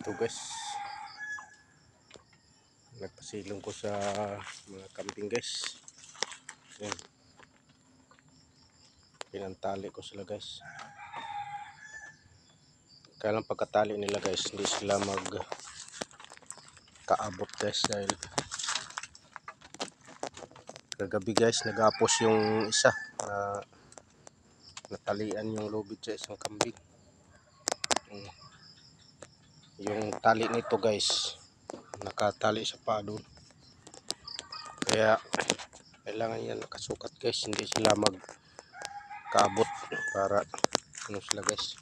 Ito guys, nagpasilong ko sa mga kambing guys. Yan, pinantali ko sila guys. Kaya lang pagkatali nila guys, hindi sila mag kaabot guys, dahil kagabi guys nagapos yung isa na natalian yung lubid sa isang kambing. Yung tali nito guys, nakatali sa paa doon, kaya kailangan yan nakasukat guys, hindi sila magkaabot para ano sila guys.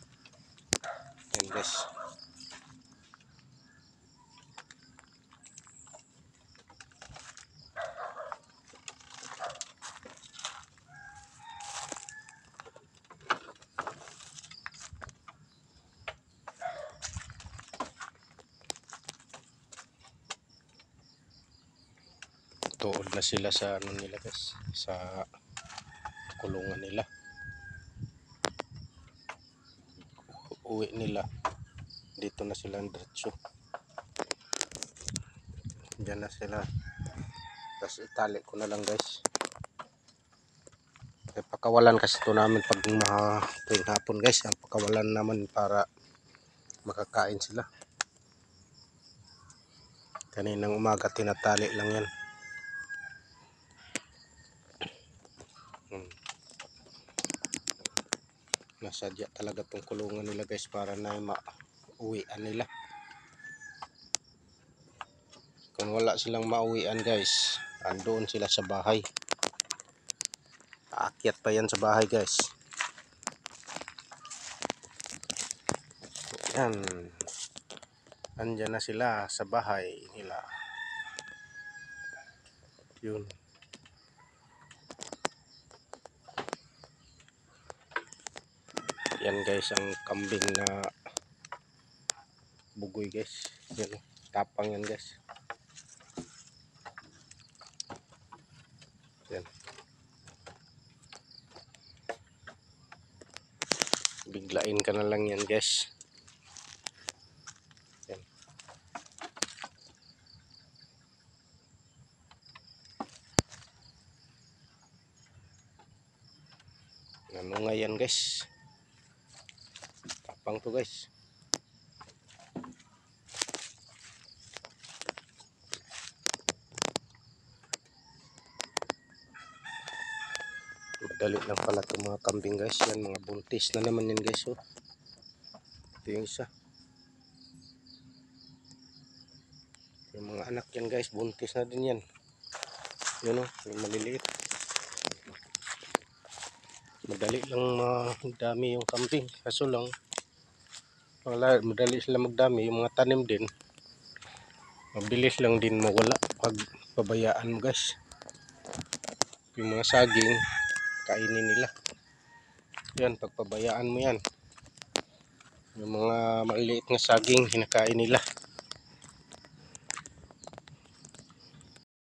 Yan guys, tuod na sila sa ano nila guys, sa kulungan nila. Uwi nila dito na sila diretso, dyan na sila. Tapos itali ko na lang guys, kaya pakawalan kasi ito namin pag tuwing hapon guys, ang pakawalan naman para makakain sila. Kaninang umaga tinatali lang yan. Nasadya talaga tong kulungan nila guys para na mauwian nila. Kung wala silang mauwian guys, andoon sila sa bahay. Aakyat pa yan sa bahay guys. Yan, andyan na sila sa bahay nila. Yun. Yan guys ang kambing na bugoy guys. Yan, tapang yan guys. Yan. Biglain ka na lang yan guys. Yan. Ano nga yan guys, tapang to guys. Madali lang pala itong mga kambing guys. Yan, mga buntis na naman yan guys. Oh. Ito yung isa. Yung mga anak yan guys, buntis na din yan. Yun o, yung maliliit. Madali lang magdami yung kambing. Kaso lang, madali sila magdami. Yung mga tanim din, mabilis lang din mawala pag pabayaan mo guys. Yung mga saging, kainin nila. Yan, pagpabayaan mo yan, yung mga maliliit na saging, hinakain nila.